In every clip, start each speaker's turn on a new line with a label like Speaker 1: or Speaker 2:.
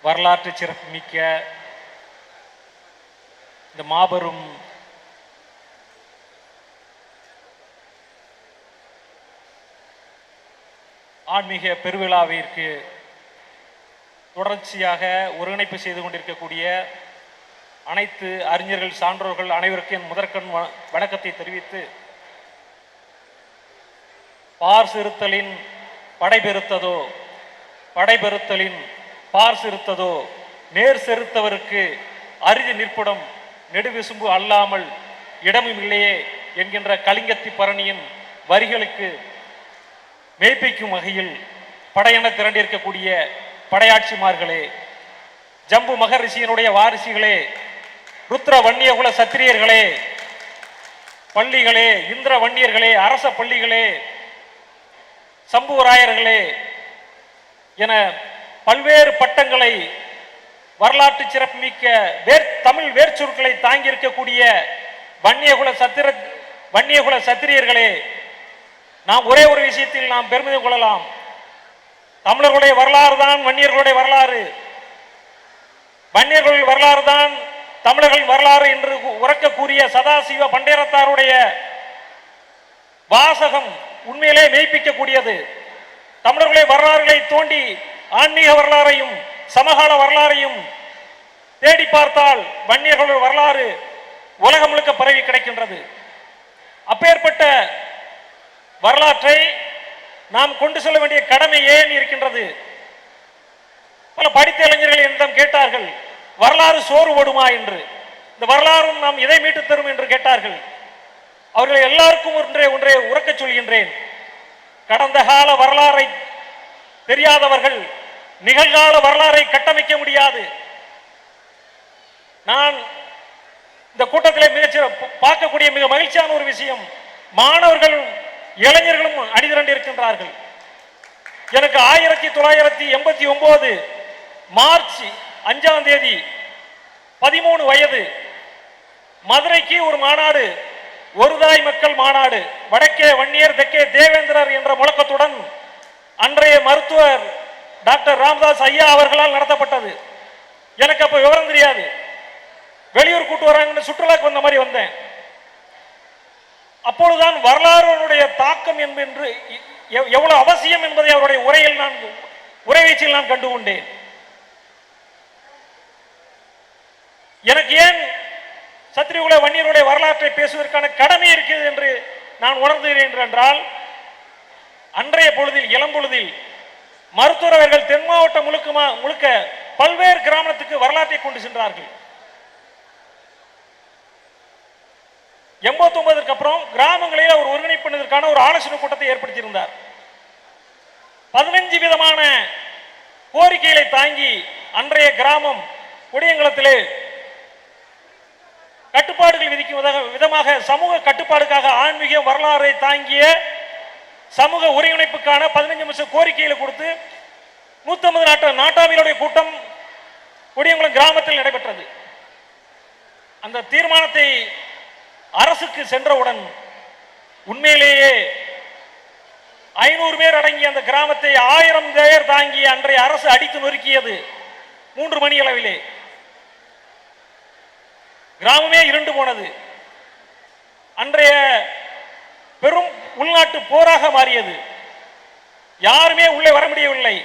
Speaker 1: வரலாற்று சிறப்புமிக்க இந்த மாபெரும் ஆன்மீக பெருவிழாவிற்கு தொடர்ச்சியாக ஒருங்கிணைப்பு செய்து கொண்டிருக்கக்கூடிய அனைத்து அறிஞர்கள், சான்றோர்கள் அனைவருக்கும் என் முதற்கண் வணக்கத்தை தெரிவித்து, பார் சிறுத்தலின் படைபெருத்ததோ, படைபெருத்தலின் பார் சிறுத்ததோ, நேர் செருத்தவருக்கு அரிது நிற்புடம் நெடுவிசும்பு அல்லாமல் இடமும் இல்லையே என்கின்ற கலிங்கத்தி பரணியின் வரிகளுக்கு மெய்ப்பிக்கும் வகையில் படையென திரண்டிருக்கக்கூடிய படையாட்சிமார்களே, ஜம்பு மகரிஷியினுடைய வாரிசுகளே, ருத்ர வன்னியகுல சத்திரியர்களே, பள்ளிகளே, இந்திர வன்னியர்களே, அரச பள்ளிகளே, சம்புவராயர்களே என பல்வேறு பட்டங்களை, வரலாற்று சிறப்புமிக்க தமிழ் வேர்ச்சொற்களை தாங்கியிருக்கக்கூடிய வன்னியகுல சத்திரியர்களே, நாம் ஒரே ஒரு விஷயத்தில் நாம் பெருமிதம் கொள்ளலாம். தமிழர்களுடைய வரலாறு தான் வன்னியர்களுடைய வரலாறு, வன்னியர்களுடைய வரலாறு தான் தமிழர்களின் வரலாறு என்று உறக்க கூறிய சதாசிவ பண்டேரத்தாருடைய வாசகம் உண்மையிலே மெய்ப்பிக்கக்கூடியது. தமிழர்களுடைய வரலாறுகளை தோண்டி ஆன்மீக வரலாறையும் சமகால வரலாறையும் தேடி பார்த்தால் வன்னியர்களுடைய வரலாறு உலகம் முழுக்க பரவி கிடைக்கின்றது. அப்பேற்பட்ட வரலாற்றை நாம் கொண்டு செல்ல வேண்டிய கடமை ஏன் இருக்கின்றது? பல படித்த இளைஞர்கள் என்னிடம் கேட்டார்கள், வரலாறு சோறு ஓடுமா என்று. இந்த வரலாறும் நாம் இதை மீட்டு தரும் என்று கேட்டார்கள். அவர்கள் எல்லாருக்கும் ஒன்றை உறக்க சொல்கின்றேன். கடந்த கால வரலாறை தெரியாதவர்கள் நிகழ்கால வரலாறை கட்டமைக்க முடியாது. நான் இந்த கூட்டத்தில் பார்க்கக்கூடிய மிக மகிழ்ச்சியான ஒரு விஷயம், மாணவர்களும் இளைஞர்களும் அணிதிரண்டு இருக்கின்றார்கள். எனக்கு 1989 மார்ச் 5ஆம் தேதி 13 வயது, மதுரைக்கு ஒரு மாநாடு, ஒரு தாய் மக்கள் மாநாடு, வடக்கே வன்னியர் தெற்கே தேவேந்திரர் என்ற முழக்கத்துடன் அன்றைய மருத்துவர் டாக்டர் ராமதாஸ் ஐயா அவர்களால் நடத்தப்பட்டது. எனக்கு அப்ப விவரம் தெரியாது, வெளியூர் கூட்டு வராங்கன்னு சுற்றுலாக்கு வந்த மாதிரி வந்தேன். அப்பொழுதுதான் வரலாறுடைய தாக்கம் என்று எவ்வளவு அவசியம் என்பதை அவருடைய உரைவீச்சில் நான் கண்டுகொண்டேன். எனக்கு ஏன் சத்திரியகுல வன்னியருடைய வரலாற்றை பேசுவதற்கான கடமை இருக்கிறது என்று நான் உணர்ந்தேன் என்றால், அன்றைய பொழுதில் இளம்பொழுதில் மருத்துவர் அவர்கள் தென் மாவட்டம் முழுக்க பல்வேறு கிராமத்துக்கு வரலாற்றை கொண்டு சென்றார்கள். 89க்கு அப்புறம் கிராமங்களில் அவர் ஒருங்கிணைப்பதற்கான ஒரு ஆலோசனை கூட்டத்தை ஏற்படுத்தியிருந்தார். 15 விதமான கோரிக்கைகளை தாங்கி அன்றைய கிராமம் கொடியங்குளத்திலே கட்டுப்பாடுகள் விதிக்கும் விதமாக சமூக கட்டுப்பாடுக்காக ஆன்மீக வரலாறை தாங்கிய சமூக ஒருங்கிணைப்புக்கான 15 நிமிஷம் கோரிக்கைகளை கொடுத்து 150 நாட்டாமையுடைய கூட்டம் கொடியங்குளம் கிராமத்தில் நடைபெற்றது. அந்த தீர்மானத்தை அரசுக்கு சென்றவுடன் உண்மையிலேயே 500 பேர் அடங்கிய அந்த கிராமத்தை 1000 பேர் தாங்கி அன்றைய அரசு அடித்து நொறுக்கியது. 3 மணி அளவிலே கிராமமே இருண்டு போனது. அன்றைய பெரும் உள்நாட்டு போராக மாறியது. யாருமே உள்ளே வர முடியவில்லை.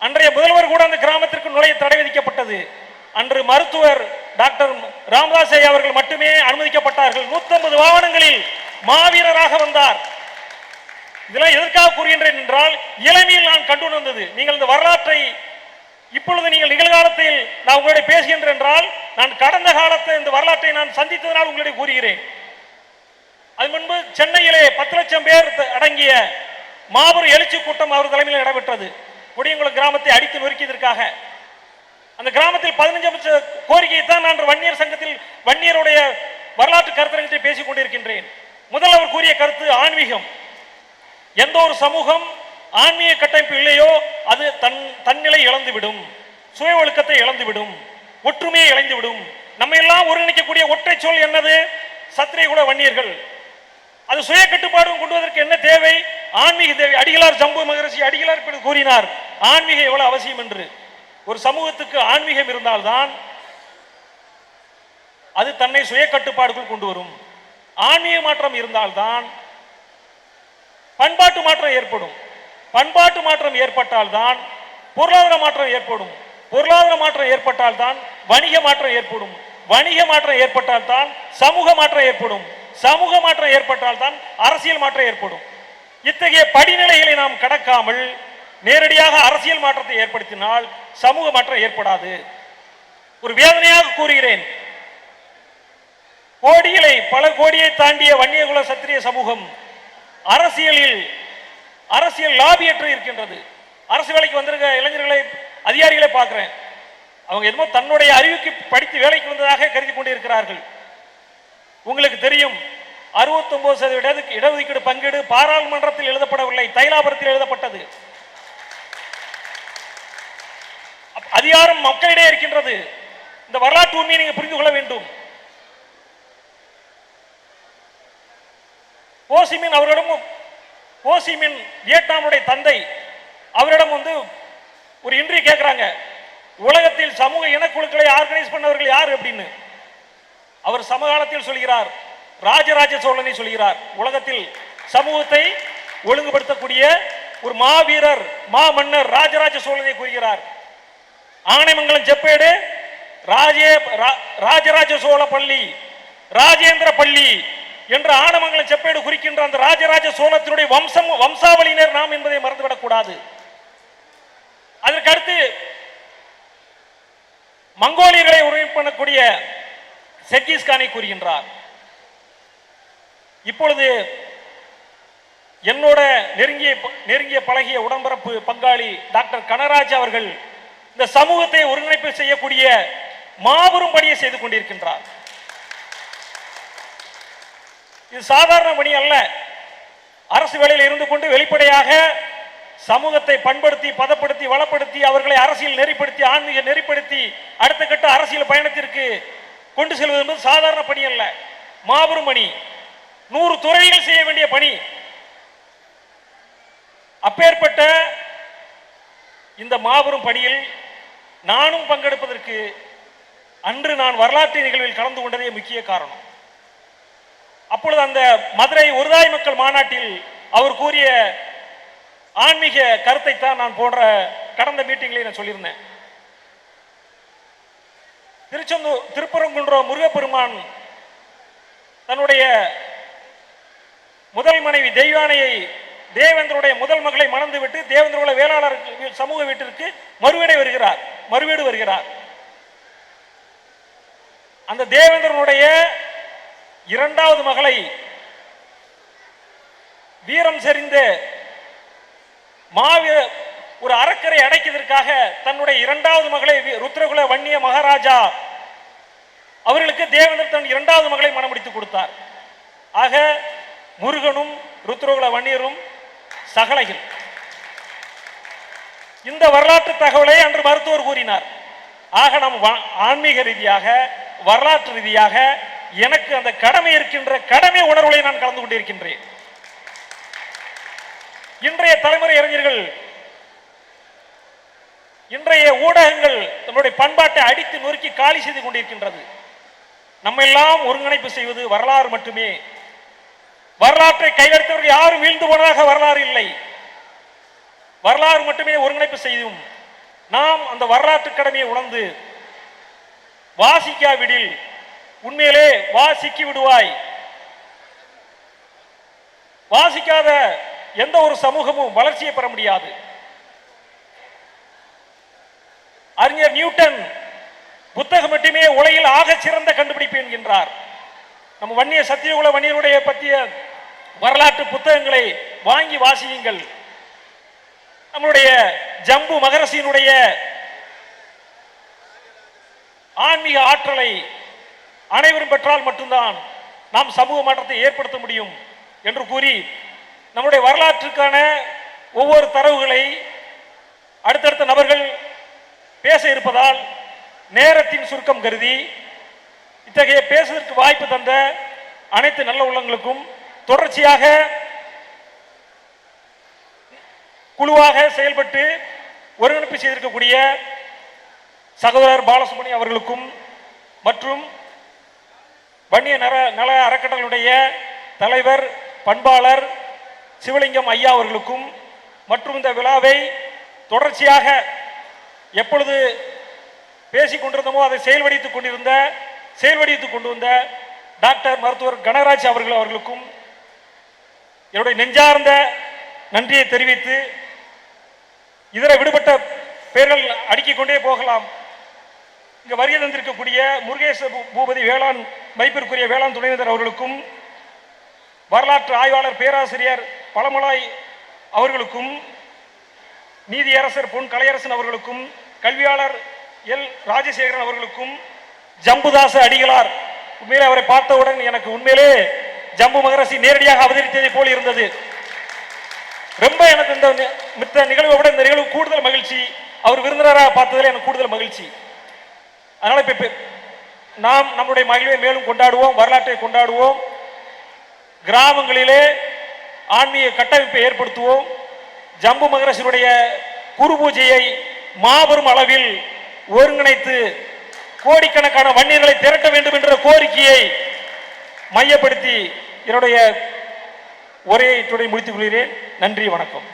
Speaker 1: அன்றைய முதல்வர் கூட அந்த கிராமத்திற்கு நுழைய தடை விதிக்கப்பட்டது. அன்று மருத்துவர் டாக்டர் ராமதாஸ் அவர்கள் மட்டுமே அனுமதிக்கப்பட்டார்கள். 150 வாகனங்களில் மாவீரராக வந்தார். இதெல்லாம் எதற்காக கூறுகின்றேன் என்றால், இளமையில் நான் கண்டு வந்தது. நீங்கள் இந்த வரலாற்றை இப்பொழுது நீங்கள் நிகழ்காலத்தில் நான் உங்களுடைய பேசுகின்றேன் என்றால், நான் கடந்த காலத்தை இந்த வரலாற்றை நான் சந்தித்ததனால் உங்களுடைய கூறுகிறேன். அது முன்பு சென்னையிலே 10 லட்சம் பேர் அடங்கிய மாபெரும் எழுச்சி கூட்டம் அவர் தலைமையில் நடைபெற்றது. கொடியங்குளம் கிராமத்தை அடித்து நொறுக்கியதற்காக. அந்த கிராமத்தில் 15 கோரிக்கையை தான் நான் வன்னியர் சங்கத்தில் வன்னியருடைய வரலாற்று கருத்தரங்கத்தை பேசிக் கொண்டிருக்கின்றேன். முதல் அவர் கூறிய கருத்து ஆன்மீகம். எந்த ஒரு சமூகம் ஆன்மீக கட்டமைப்பு இல்லையோ அது தன்னிலை இழந்துவிடும், சுய ஒழுக்கத்தை இழந்துவிடும், ஒற்றுமையை இழந்துவிடும். நம்ம எல்லாம் ஒருங்கிணைக்கக்கூடிய ஒற்றை சொல் என்னது? சத்திரியகுல வன்னியர்கள். அது சுய கட்டுப்பாடு கொண்டுவதற்கு என்ன தேவை? ஆன்மீக தேவை. அடிகளார் ஜம்பு மகரிஷி அடிகளார் கூறினார் ஆன்மீகம் எவ்வளவு அவசியம் என்று. ஒரு சமூகத்துக்கு ஆன்மீகம் இருந்தால்தான் அது தன்னை சுய கட்டுப்பாடுக்குள் கொண்டு வரும். ஆன்மீக மாற்றம் இருந்தால்தான் பண்பாட்டு மாற்றம் ஏற்படும். பண்பாட்டு மாற்றம் ஏற்பட்டால்தான் பொருளாதார மாற்றம் ஏற்படும். பொருளாதார மாற்றம் ஏற்பட்டால்தான் வணிக மாற்றம் ஏற்படும். வணிக மாற்றம் ஏற்பட்டால்தான் சமூக மாற்றம் ஏற்படும். சமூக மாற்றம் ஏற்பட்டால்தான் அரசியல் மாற்றம் ஏற்படும். இத்தகைய படிநிலைகளை நாம் கடக்காமல் நேரடியாக அரசியல் மாற்றத்தை ஏற்படுத்தினால் சமூக மாற்றம் ஏற்படாது. ஒரு வேதனையாக கூறுகிறேன், கோடிகளை பல கோடியை தாண்டிய வன்னியகுல சத்திரிய சமூகம் அரசியல் லாபியற்று இருக்கின்றது. அரசு வேலைக்கு வந்திருக்க இளைஞர்களை அதிகாரிகளை பார்க்கிறேன், அவங்க என்னமோ தன்னுடைய அறிவுக்கு படித்து வேலைக்கு வந்ததாக கருதி கொண்டிருக்கிறார்கள். உங்களுக்கு தெரியும், 69% இடஒதுக்கீடு பங்கீடு பாராளுமன்றத்தில் எழுதப்படவில்லை, தைலாபுரத்தில் எழுதப்பட்டது. அதிகாரம் மக்களிடையே இருக்கின்றது. இந்த வரலாற்று உண்மையை நீங்க புரிந்து கொள்ள வேண்டும். கோசிமின் அவரிடம், கோசிமின் வியட்நாமுடைய தந்தை அவரிடம் ஒரு இன்டர்வியூ கேட்கிறாங்க, உலகத்தில் சமூக இனக்குழுக்களை ஆர்கனைஸ் பண்ணவர்கள் யார் அப்படின்னு. அவர் சமகாலத்தில் சொல்கிறார், ராஜராஜ சோழனை சொல்கிறார். உலகத்தில் சமூகத்தை ஒழுங்குபடுத்தக்கூடிய ஒரு மாவீரர், மாமன்னர் ராஜராஜ சோழனை கூறுகிறார். ஆனைமங்கலம் செப்பேடு ராஜராஜ சோழ பள்ளி, ராஜேந்திர பள்ளி என்ற ஆனைமங்கலம் செப்பேடு குறிக்கின்ற அந்த ராஜராஜ சோழத்தினுடைய வம்சாவளியினர் நாம் என்பதை மறந்துவிடக் கூடாது. அதற்கடுத்து மங்கோலியர்களை உரிமை பண்ணக்கூடிய செங்கிஸ்கானை கூறுகின்றார். இப்பொழுது என்னோட நெருங்கிய பழகிய உடன்பிறப்பு பங்காளி டாக்டர் கனராஜ் அவர்கள் இந்த சமூகத்தை ஒருங்கிணைப்பு செய்யக்கூடிய மாபெரும் பணியை செய்து கொண்டிருக்கின்றார். இது சாதாரண பணி அல்ல. அரசு வேலையில் இருந்து கொண்டு வெளிப்படையாக சமூகத்தை பண்படுத்தி, பதப்படுத்தி, வளப்படுத்தி, அவர்களை அரசியல் நெறிப்படுத்தி, ஆன்மீக நெறிப்படுத்தி அடுத்த கட்ட அரசியல் பயணத்திற்கு கொண்டு செல்வது என்பது சாதாரண பணி அல்ல, மாபெரும் பணி. 100 துறைகள் செய்ய வேண்டிய பணி. அப்பேற்பட்ட இந்த மாபெரும் பணியில் நானும் பங்கெடுப்பதற்கு அன்று நான் வரலாற்று நிகழ்வில் கலந்து கொண்டதே முக்கிய காரணம். அப்பொழுது அந்த மதுரை ஒருதாய் மக்கள் மாநாட்டில் அவர் கூறிய ஆன்மீக கருத்தை தான் நான் போன்ற கடந்த மீட்டிங்களை நான் சொல்லியிருந்தேன். திருப்பரங்குன்றம் முருகப்பெருமான் தன்னுடைய முதல் மனைவி தெய்வானையை தேவேந்திரனுடைய முதல் மகளை மணந்து விட்டு தேவேந்திர வேளாளர் சமூக வீட்டிற்கு மறுவீடு வருகிறார். அந்த தேவேந்திரனுடைய இரண்டாவது மகளை வீரம் செறிந்த ஒரு அறக்கரை அடைக்கிறதுக்காக தன்னுடைய இரண்டாவது மகளை ருத்ரகுல வன்னிய மகாராஜா அவர்களுக்கு தேவேந்திரன் தன் இரண்டாவது மகளை மணமுடித்து கொடுத்தார். ஆக முருகனும் ருத்ரகுல வன்னியரும் சகலைகள். இந்த வரலாற்று தகவலை அன்று மருத்துவர் கூறினார். ஆக நம் ஆன்மீக ரீதியாக, வரலாற்று ரீதியாக எனக்கு அந்த கடமை இருக்கின்ற கடமை உணர்வுகளை நான் கலந்து கொண்டிருக்கின்றேன். இன்றைய தலைமுறை இளைஞர்கள், இன்றைய ஊடகங்கள் நம்முடைய பண்பாட்டை அடித்து நொறுக்கி காலி செய்து கொண்டிருக்கின்றது. நம்ம எல்லாம் ஒருங்கிணைப்பு செய்வது வரலாறு மட்டுமே. வரலாற்றை கையெழுத்தவர்கள் யாரும் வீழ்ந்து போனதாக வரலாறு இல்லை. வரலாறு மட்டுமே ஒருங்கிணைப்பு செய்யும். நாம் அந்த வரலாற்று கடமையை உணர்ந்து வாசிக்காவிடில் உண்மையிலே வாசிக்கி விடுவாய். வாசிக்காத எந்த ஒரு சமூகமும் வளர்ச்சியை பெற முடியாது. அறிஞர் நியூட்டன் புத்தகம் மட்டுமே உலகில் ஆக சிறந்த கண்டுபிடிப்பு என்கின்றார். நம்ம வன்னிய சத்தியகுல வன்னியருடைய பற்றிய வரலாற்று புத்தகங்களை வாங்கி வாசியுங்கள். நம்முடைய ஜம்பு மகரசியினுடைய ஆன்மீக ஆற்றலை அனைவரும் பெற்றால் மட்டும்தான் நாம் சமூக மாற்றத்தை ஏற்படுத்த முடியும் என்று கூறி நம்முடைய வரலாற்றுக்கான ஒவ்வொரு தரவுகளை அடுத்தடுத்த நபர்கள் பேச இருப்பதால் நேரத்தின் சுருக்கம் கருதி இத்தகைய பேசுவதற்கு வாய்ப்பு தந்த அனைத்து நல்ல உள்ளங்களுக்கும், தொடர்ச்சியாக குழுவாக செயல்பட்டு ஒருங்கிணைப்பு செய்திருக்கக்கூடிய சகோதரர் பாலசுப்ரமணியம் அவர்களுக்கும் மற்றும் வன்னிய நல அறக்கட்டளையுடைய தலைவர் பண்பாளர் சிவலிங்கம் ஐயா அவர்களுக்கும் மற்றும் இந்த விழாவை தொடர்ச்சியாக எப்பொழுது பேசிக் கொண்டிருந்தோமோ அதை செயல்வடித்துக் கொண்டு வந்த டாக்டர் மருத்துவர் கனகராஜ் அவர்களுக்கும் என்னுடைய நெஞ்சார்ந்த நன்றியை தெரிவித்து, இதர விடுபட்ட பெயர்கள் அடுக்கிக் கொண்டே போகலாம். இங்கு வருகை தந்திருக்கக்கூடிய முருகேச பூபதி வேளாண் மதிப்பிற்குரிய வேளாண் துணைவேந்தர் அவர்களுக்கும், வரலாற்று ஆய்வாளர் பேராசிரியர் பழமலாய் அவர்களுக்கும், நீதியரசர் பொன் கலையரசன் அவர்களுக்கும், கல்வியாளர் எல் ராஜசேகரன் அவர்களுக்கும், ஜம்புதாச அடிகளார், உண்மையிலே அவரை பார்த்தவுடன் எனக்கு உண்மையிலே ஜம்பு மகரிஷி நேரடியாக அவதரித்ததை போல் இருந்தது. ரொம்ப எனக்கு இந்த மித்த நிகழ்வை விட இந்த நிகழ்வு கூடுதல் மகிழ்ச்சி. அவர் விருந்தினராக பார்த்ததில் எனக்கு கூடுதல் மகிழ்ச்சி. அதனால இப்ப நாம் நம்முடைய மகிழ்வை மேலும் கொண்டாடுவோம், வரலாற்றை கொண்டாடுவோம், கிராமங்களிலே ஆன்மீக கட்டமைப்பை ஏற்படுத்துவோம். ஜம்பு மகரிஷியுடைய குரு பூஜையை மாபெரும் அளவில் ஒருங்கிணைத்து கோடிக்கணக்கான வன்னியர்களை திரட்ட வேண்டும் என்ற கோரிக்கையை மையப்படுத்தி என்னுடைய உரையை முடித்துக் கொள்கிறேன். நன்றி, வணக்கம்.